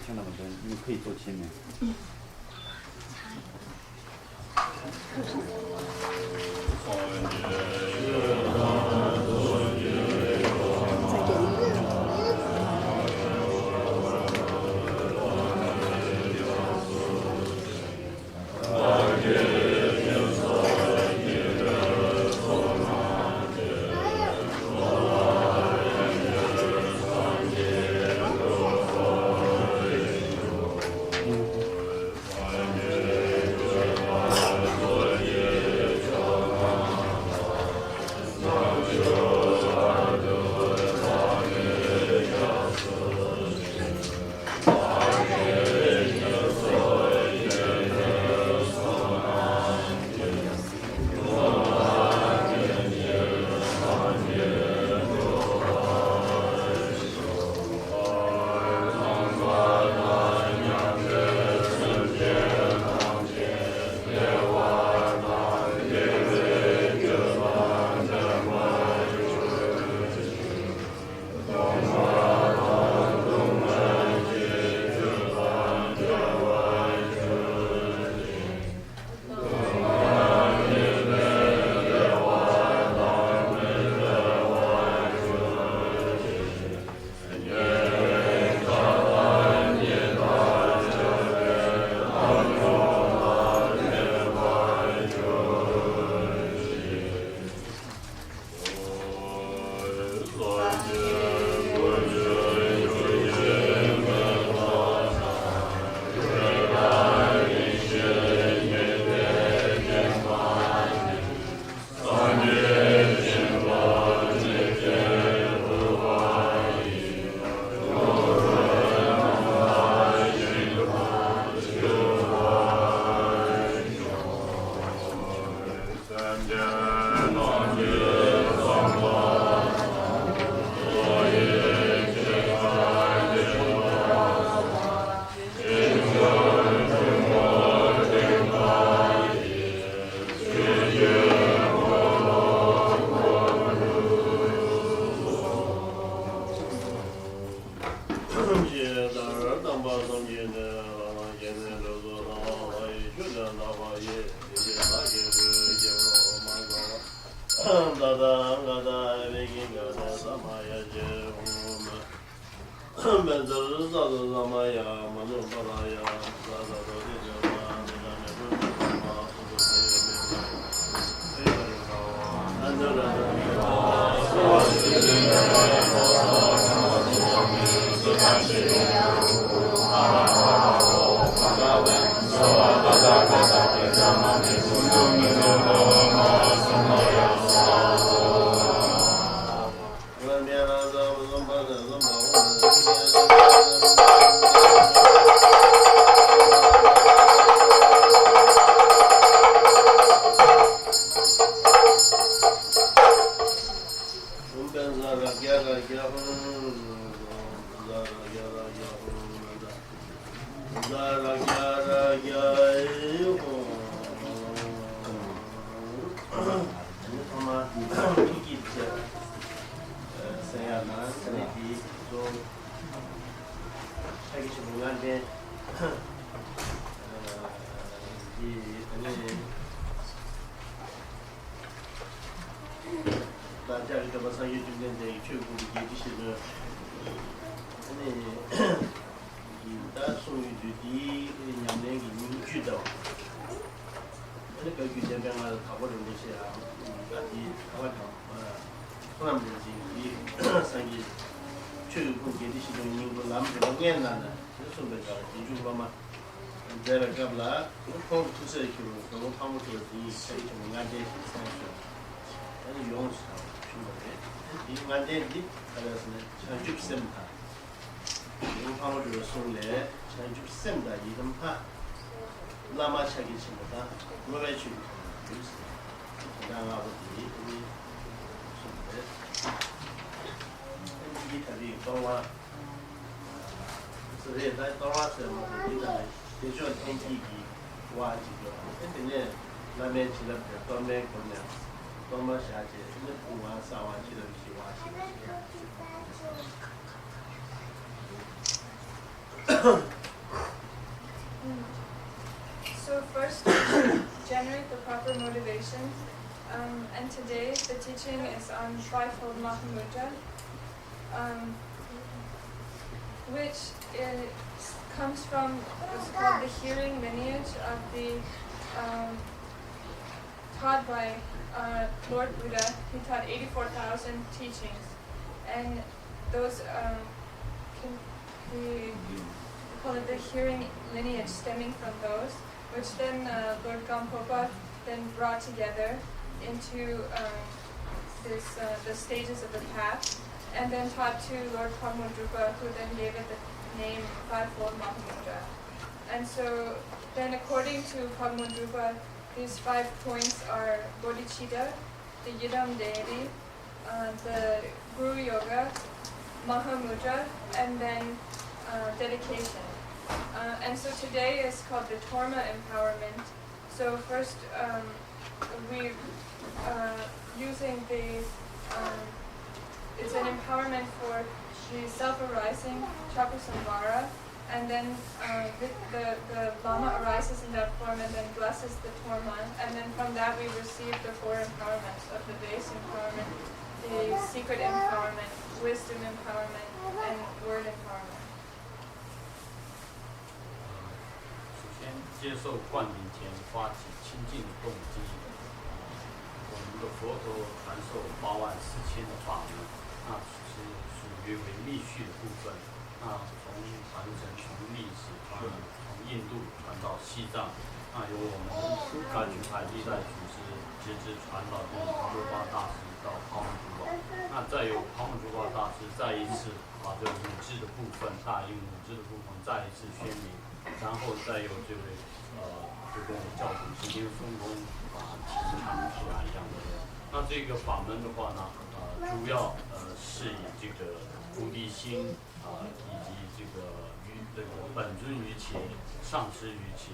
签了吗？你们可以做签名。So first, we should generate the proper motivation. And today, the teaching is on Five-fold Mahamudra, which comes from what's called the hearing lineage of the taught by Lord Buddha. He taught 84,000 teachings, and those we call it the hearing lineage stemming from those, which then Lord Gampopa then brought together into the stages of the path, and then taught to Lord Mahamudra, who then gave it the name Five-fold Mahamudra. And so then according to Mahamudra, these 5 points are bodhicitta, the yidam deity, the guru yoga, Mahamudra, and then dedication. And so today is called the Torma empowerment. So first we using the it's an empowerment for the self-arising Chakrasamvara, and then the Lama arises in that form and then blesses the Torma, and then from that we receive the 4 empowerments of the base empowerment, the secret empowerment, wisdom empowerment, and word empowerment. 首先接受灌顶前发起清净的动机。我们的佛陀传授84000的法门，那是属于为密续的部分。那从传承从历史从印度传到西藏，那由我们大举派历代祖师直至传到这个帕繃喀大师到帕繃喀珠巴，那再由帕繃喀珠巴大师再一次把这五支的部分，大英五支的部分再一次宣明，然后再由这位就跟教主直接分工把它提倡出来一样的。那这个法门的话呢，主要是以这个菩提心以及这个本尊于前、上师于前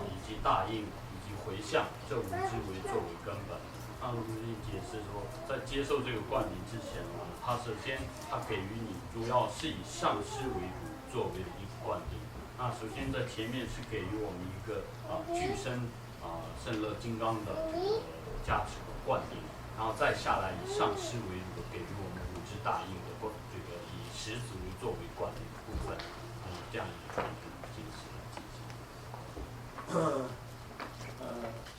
以及大应以及回向这5支为作为根本。那如你解释说，在接受这个灌顶之前呢，他首先他给予你主要是以上师为主作为一个灌顶。那首先在前面是给予我们一个具身圣乐金刚的这个加持的灌顶，然后再下来以上师为主，给予我们5支大应的这个以10子为作为灌顶的部分，这样一个灌顶进行了进行。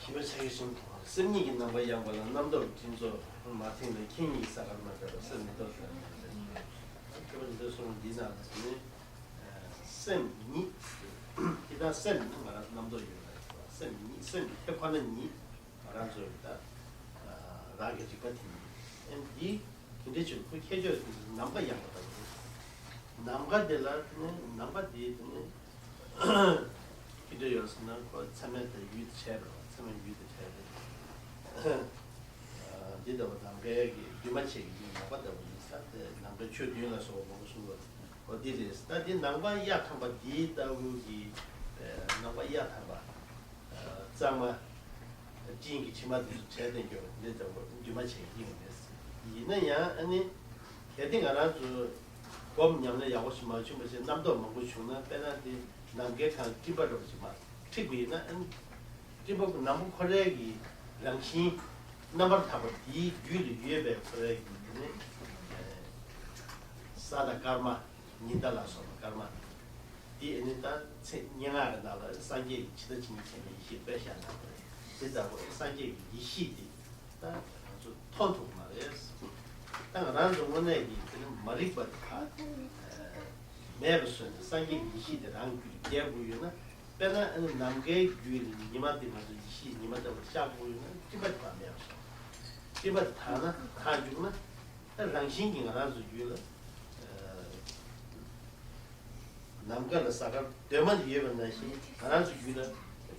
기본 차기심 승리기 넘버 양보는 남도 진조 마틴의 킹이 사람마다 승리도 그런 데서는 디나는 승리 일단 승리 말하는 남도 승리 승리 해파는 니 말하는 소리다 라게 지까지 이 근데 좀 해줘 남바 양보다 남가 될라는 남바 뒤는 기도였으나 그 참여의 유체로 참여 유체로 디도 남게 유마치 나바다 우리한테 남게 추디나서 먹수고 어디에 스타디 남바 약한 바 디다우기 남바 약한 바 장마 진기 치마도 제대로 되죠 유마치 이용했어 이내야 아니 개딩 알아서 범념의 야고시마 좀 남도 먹고 싶나 빼나디 남게 간 기발로 지마 특히나 기법 나무 콜레기 랑시 넘버 타고 이 귤이 위에 콜레기 사다 카르마 니달라서 카르마 이 에니타 냥아가 나라 산게 치다 진이 이 배샤나 그래서 산게 이 시디 다 아주 톤토 말이에요 당연한 정원에 이 머리부터 매버선 산게 이 시디랑 개부유나 빼나 남게 귤이 니마디 맞아 시 니마다 샤부유나 기bat 밤이야 기bat 타나 타주나 랑싱기 알아서 귤 남가를 사가 대만 예번나시 알아서 귤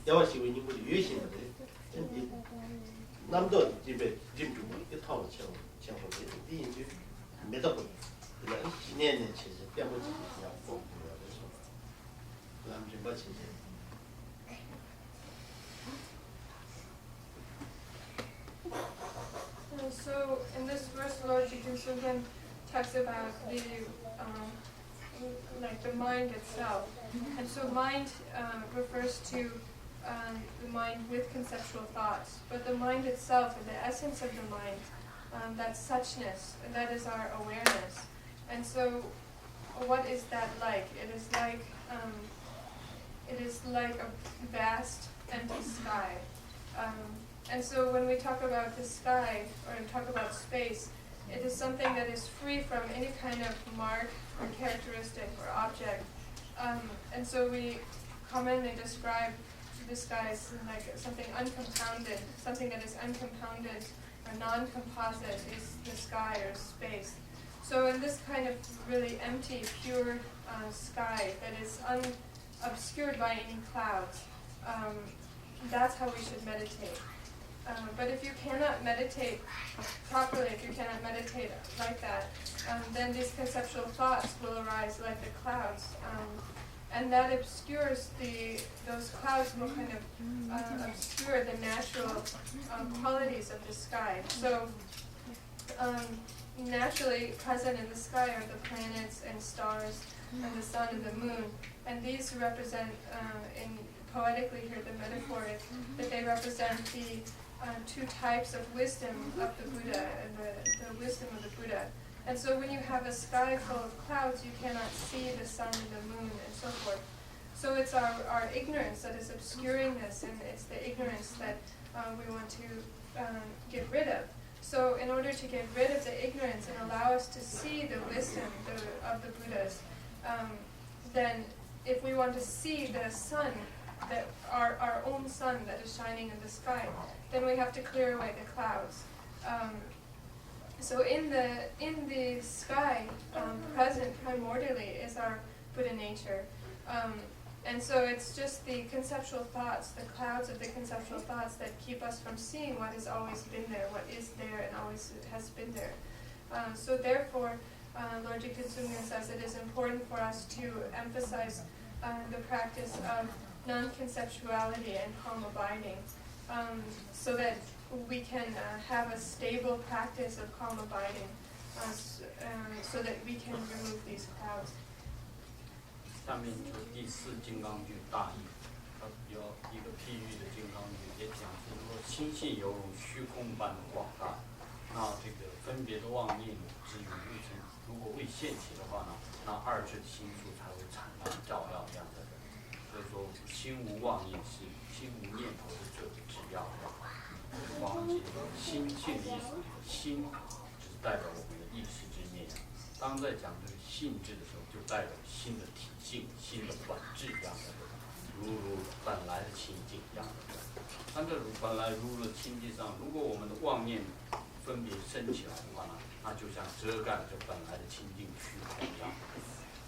야와시 위니 뭐 유신데 남도 집에 집주 이 타고 쳐 쳐고 이제 매다고 그냥 지내는 체제 때문에 그냥 꼭 그래서 남좀 받치 So in this verse, Lord Jitushugan talks about the like like the mind itself. And so mind refers to the mind with conceptual thoughts. But the mind itself, and the essence of the mind, that's suchness, and that is our awareness. And so what is that like? It is like a vast empty sky. And so when we talk about the sky, or talk about space, it is something that is free from any kind of mark or characteristic or object. And so we commonly describe the sky as like something uncompounded. Something that is uncompounded or non-composite is the sky or space. So in this kind of really empty, pure sky that is unobscured by any clouds, that's how we should meditate. But if you cannot meditate properly, if you cannot meditate like that, then these conceptual thoughts will arise like the clouds. And that obscures those clouds will kind of obscure the natural qualities of the sky. So naturally present in the sky are the planets and stars and the sun and the moon. And these represent, poetically here, the metaphor is that they represent the two types of wisdom of the Buddha and the wisdom of the Buddha. And so when you have a sky full of clouds, you cannot see the sun and the moon and so forth. So it's our ignorance that is obscuring this, and it's the ignorance that we want to get rid of. So in order to get rid of the ignorance and allow us to see the wisdom of the Buddhas, then if we want to see the sun, that our own sun that is shining in the sky, then we have to clear away the clouds. So in the sky, present primordially is our Buddha nature. And so it's just the conceptual thoughts, the clouds of the conceptual thoughts that keep us from seeing what has always been there, what is there and always has been there. So therefore, Lord Jigten Sumgyen says it is important for us to emphasize the practice of non-conceptuality and calm abiding, so that we can have a stable practice of calm abiding, so that we can remove these clouds. 下面就第四金刚句大意，有一个譬喻的金刚句，也讲就是说心性犹如虚空般的广大。那这个分别的妄念之于未成，如果未现起的话呢，那二智的心术才会产生照耀这样的人。所以说心无妄念是心无念头是最为指要的。忘记心性的意思，心只是代表我们的意识之念。当在讲这个性质的时候，就代表心的体性、心的本质一样的，如本来的清净一样的。按照本来如的清净上，如果我们的妄念分别升起来的话呢，那就像遮盖这本来的清净虚空一样，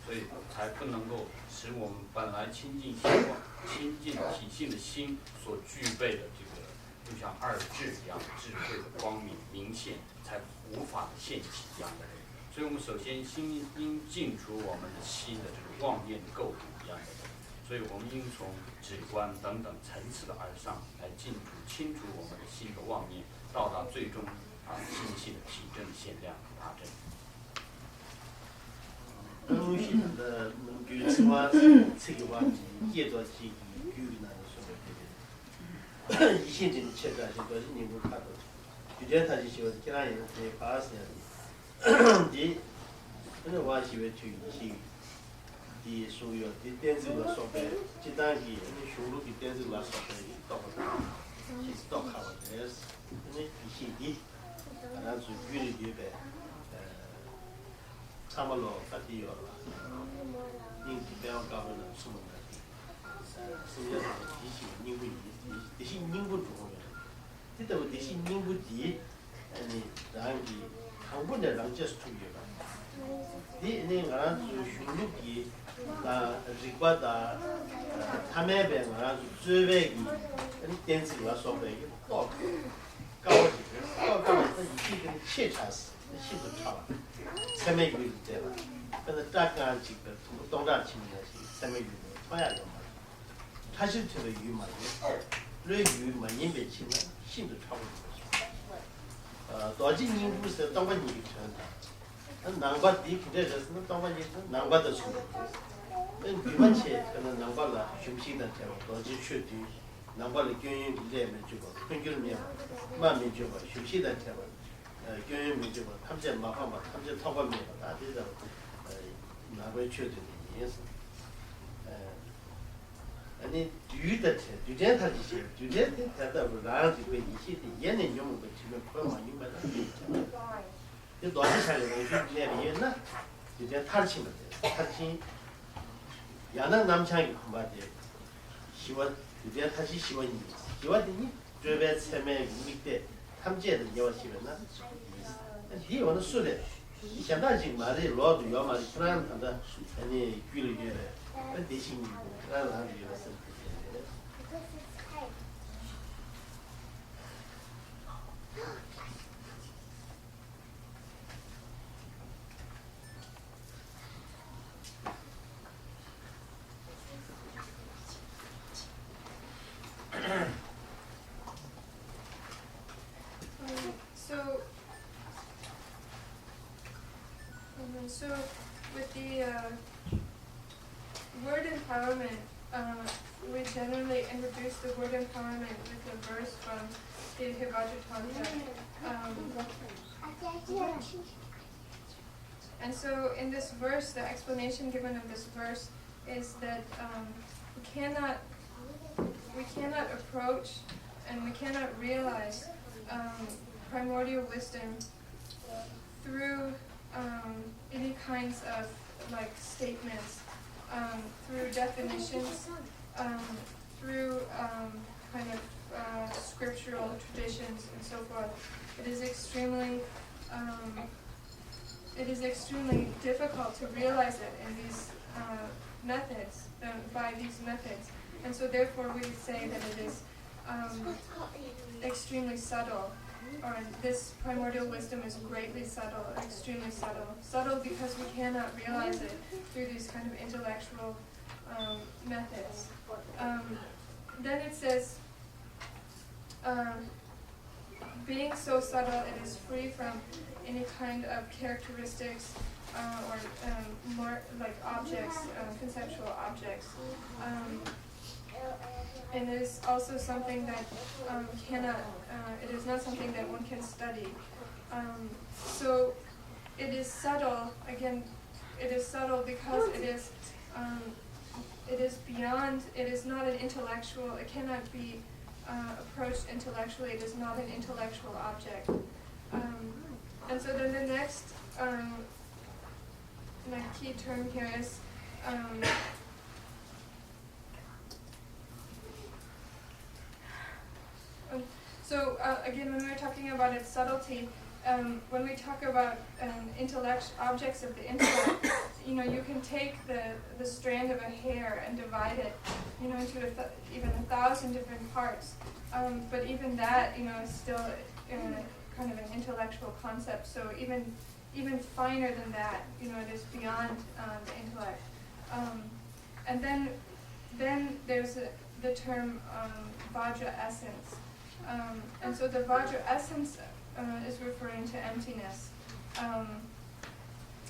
所以才不能够使我们本来清净体性的心所具备的这个，就像二智一样智慧的光明明显，才无法现起一样的。所以我们首先应净除我们的心的这个妄念的构筑一样的，所以我们应从止观等等层次的而上来清除我们的心的妄念，到达最终心性的体证显量大证。东西的就吃完这个话题，接着去有那个什么的，一线的切断就都是你们看到，就这他就说其他人在发生。第，那个我是为去一些，第所有的电子的设备，这单是你收入的电子的设备到不到，其实到看不见是，那一些的，那是举例的呗，差不多发的了，你不要搞那什么的，实际上这些人不低，这些人不重要，这都这些人不低，你然后的。한 군데랑 just to you. 이 내가 주룩이 나 리과다 타메베 나 주베기 댄스가 소베기 또高级一个切查死系统差了三枚鱼对吧但是大概几个东大青的三枚鱼同样的嘛它是这个鱼嘛类鱼嘛也没青的性质差不多到今年不是当官你成的，那南瓜地这个是当官你南瓜的出， 유만체 그는 남발라 흉시다 제가 도지 추디 남발이 교인 레면 주고 근결면 마음이 주고 흉시다 제가 교인 주고 탐제 마파마 탐제 타고면 아디다 나베 추디 예스 아니 뒤에 타지시 뒤에 타다 라지 그 이시디 얘는 좀 지금 그만 유만다 이 도시 살이 오지 내리나 이제 탈치면 돼 탈치 야는 남창이 그만데 시원 이제 다시 시원이 시원이니 저배 세매 밑에 탐지에는 여시면나 이 오늘 술에 현다지 말이 로도 요 말이 그런 한다 아니 귀를 이래 대신 그런 하는 게 있어 So with the word empowerment, we generally introduce the word empowerment with a verse from the Gyalwa Drikungpa. And so in this verse, the explanation given of this verse is that we cannot approach and we cannot realize primordial wisdom through any kinds of like statements, through definitions, through kind of scriptural traditions and so forth. It is extremely difficult to realize it in these methods, by these methods. And so therefore we say that it is extremely subtle, or this primordial wisdom is greatly subtle, extremely subtle. Subtle because we cannot realize it through these kind of intellectual methods. Then it says, being so subtle, it is free from any kind of characteristics or more like objects, conceptual objects. And it is also something that it is not something that one can study. So it is subtle, again, it is subtle because it is beyond, it is not an intellectual, it cannot be approached intellectually, it is not an intellectual object. And so then the next key term here is so again, when we're talking about its subtlety, when we talk about objects of the intellect, you can take the strand of a hair and divide it, into even 1,000 different parts. But even that, is still kind of an intellectual concept. So even finer than that, it is beyond the intellect. And then there's the term Vajra essence. And so the Vajra essence is referring to emptiness,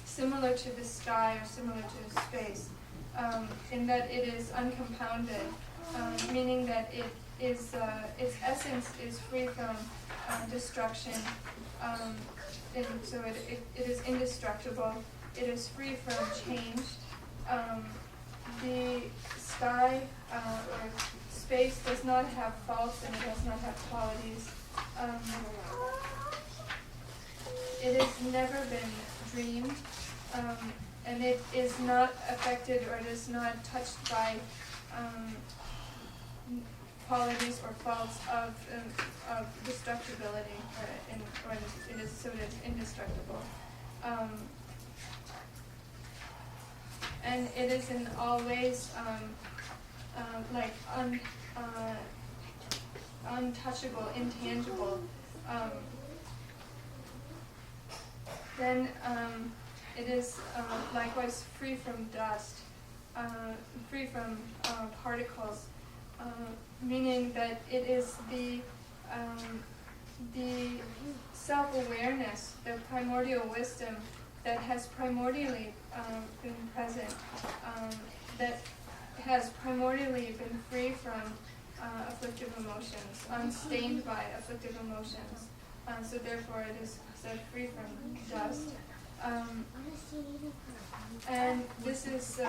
similar to the sky or similar to space, in that it is uncompounded, meaning that it is its essence is free from destruction, and so it is indestructible. It is free from change. The sky or space does not have faults and it does not have qualities. It has never been dreamed, and it is not affected or it is not touched by qualities or faults of destructibility, or it is indestructible. And it is in all ways untouchable, intangible. Then it is likewise free from dust, free from particles, meaning that it is the self-awareness, the primordial wisdom that has primordially been present, that has primordially been free from afflictive emotions, unstained by afflictive emotions. So therefore it is set free from dust. And this is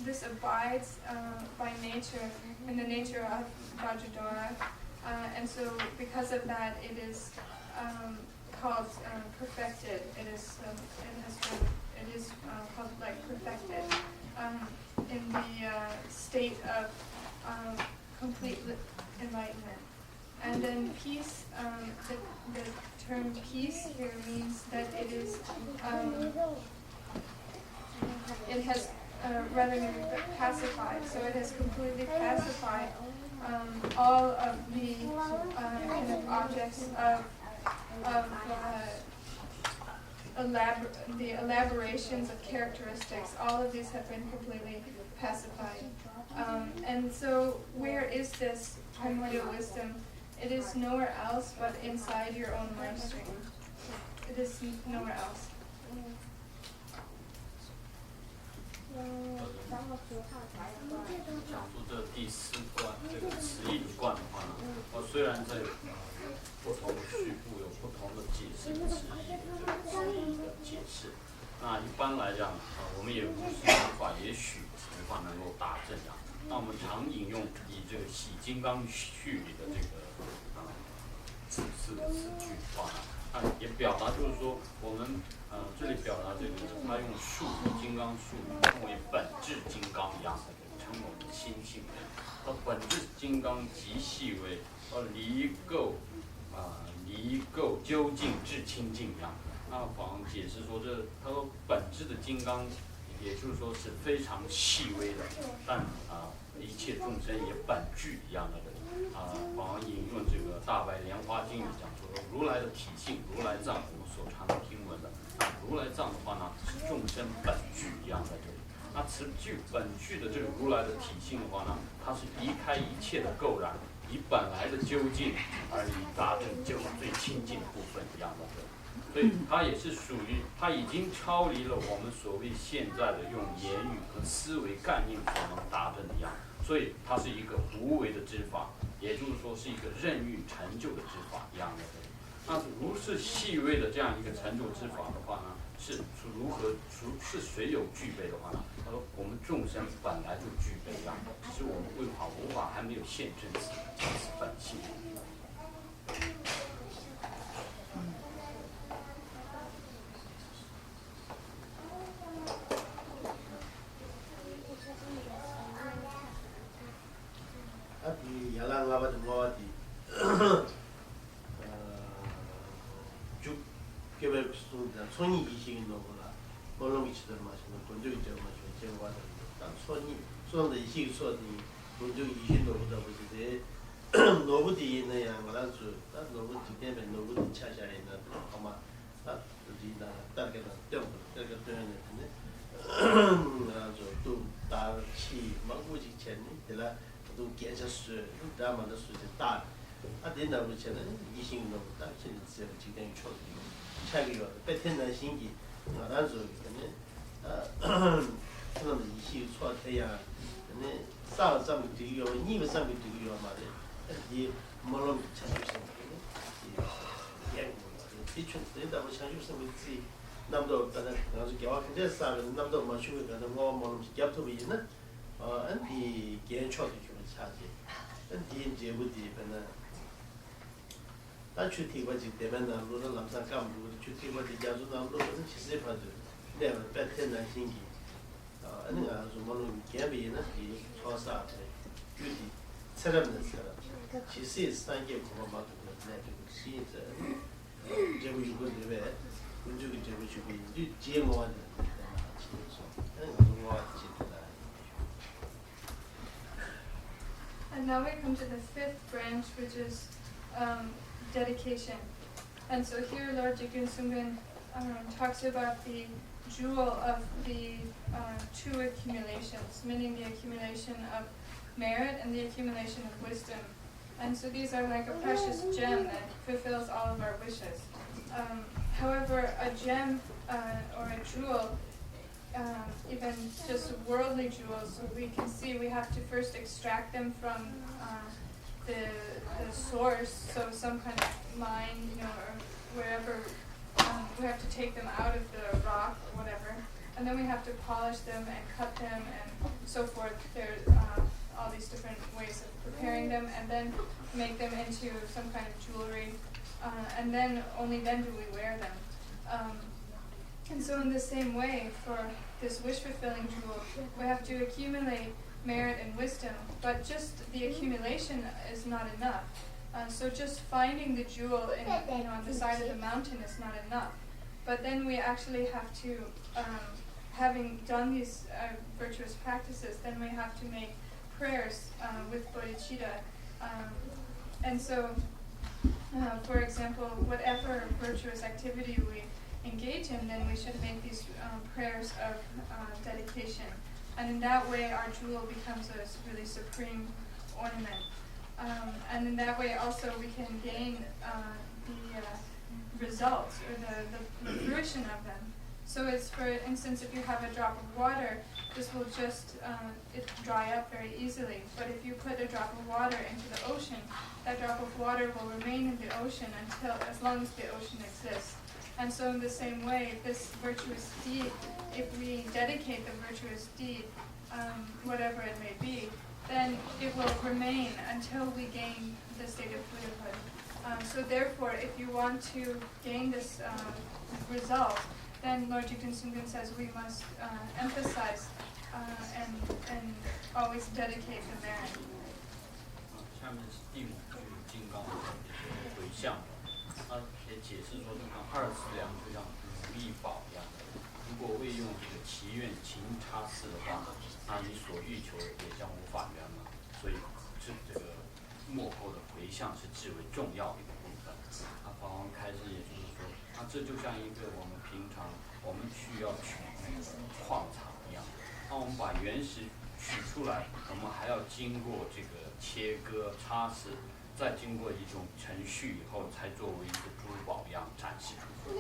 this abides by nature, in the nature of Vajradhara, and so because of that it is called perfected. It is called like perfected in the state of complete enlightenment. And then peace, the term peace here means that it is it has rather than pacified, so it has completely pacified all of the kind of objects of the elaborations of characteristics. All of these have been completely pacified. And so where is this primordial wisdom? It is nowhere else but inside your own mind stream. It is nowhere else. 讲出这第4观，这个词义观的话呢，虽然在不同的序部有不同的解释词义的这个词义的解释，那一般来讲我们也不是无法，也许无法能够达证呀。那我们常引用以这个《洗金刚序》里的这个此句话呢，也表达就是说我们这里表达这个他用术语金刚术语称为本质金刚一样的称我们的心性。本质金刚极细微，离垢究竟至清净一样。那法王解释说他说本质的金刚，也就是说是非常细微的，但一切众生也本具一样的。法王引用这个《大白莲花经》里讲说，如来的体性，如来藏，我们所常听闻的。如来藏的话呢，是众生本具一样在这里。那此具本具的这个如来的体性的话呢，它是离开一切的垢染，以本来的究竟而以达正就最清净的部分一样在这里。所以它也是属于，它已经超离了我们所谓现在的用言语和思维概念所能达成的一样。所以它是一个无为的知法，也就是说是一个任运成就的知法一样的。那如是细微的这样一个成就之法的话呢，是谁有具备的话呢？他说我们众生本来就具备一样的，只是我们无法还没有现证此本性。손이 이식인 거구나. 물론 이치들 마시는 본적이 좀 마시고 제가 봐도 딱 손의 이식이 수어니 본적이 이식도 보다 보시되 노부디 있는 양을 주 노부디 때문에 노부디 차샤에 있는 아마 딱 어디나 딱게나 좀 그렇게 되는 건데 아주 또 다치 막무지 챘니 내가 또 괜찮았어. 다만도 수지 딱 아된다고 챘는 이식도 딱 챘는 지금 초기 차기가 배텐난 신기 나란서 근데 그런 이시 초태야 근데 싸움이 되기요 니가 싸움이 되기요 말이야 이 물론 찾으시는 게 이쪽 때다고 찾으시는 게 남도 다른 아주 개와 근데 싸움 남도 마시고 가는 뭐 물론 겹도 있는 안디 개초도 좀 차지 안디 이제 우디 배나 난 주티바지 때문에 나로는 남산 감도 주티바지 자주 나로는 시세 받을 내가 배텐난 신기 아니 아주 뭐는 개비는 이 초사 주티 사람들 시세 산게 고마 받고 내가 시세 제고 이거 되게 운주기 제고 주고 이 지혜모한테 And now we come to the 5th branch, which is dedication. And so here Lord Drikungpa talks about the jewel of the 2 accumulations, meaning the accumulation of merit and the accumulation of wisdom. And so these are like a precious gem that fulfills all of our wishes. However, a gem or a jewel even just worldly jewels, we can see we have to first extract them from the source, so some kind of mine, or wherever. We have to take them out of the rock or whatever, and then we have to polish them and cut them and so forth. There's all these different ways of preparing them, and then make them into some kind of jewelry, and then only then do we wear them. And so in the same way, for this wish-fulfilling jewel, we have to accumulate merit and wisdom, but just the accumulation is not enough. So just finding the jewel on the side of the mountain is not enough. But then we actually have to, having done these virtuous practices, then we have to make prayers with bodhicitta. And so, for example, whatever virtuous activity we engage in, then we should make these prayers of dedication. And in that way, our jewel becomes a really supreme ornament. And in that way also we can gain the results or the fruition of them. So it's, for instance, if you have a drop of water, this will just it dry up very easily. But if you put a drop of water into the ocean, that drop of water will remain in the ocean as long as the ocean exists. And so in the same way, this virtuous deed, if we dedicate the virtuous deed, whatever it may be, then it will remain until we gain the state of Buddhahood. So therefore, if you want to gain this result, then Lord Jigten Sungden says we must emphasize and always dedicate the merit. 下面是第5句金刚的回向，他也解释说，这个2次粮就像如意宝一样的，如果未用这个祈愿勤插寺的话，那你所欲求的也将无法圆满。所以这个幕后的回向是至为重要的一个部分。那法王开示也就是说，那这就像一个我们平常我们需要取那个矿场一样，那我们把原石取出来，我们还要经过这个切割、擦拭，再经过一种程序以后，才作为一个珠宝一样展示出来。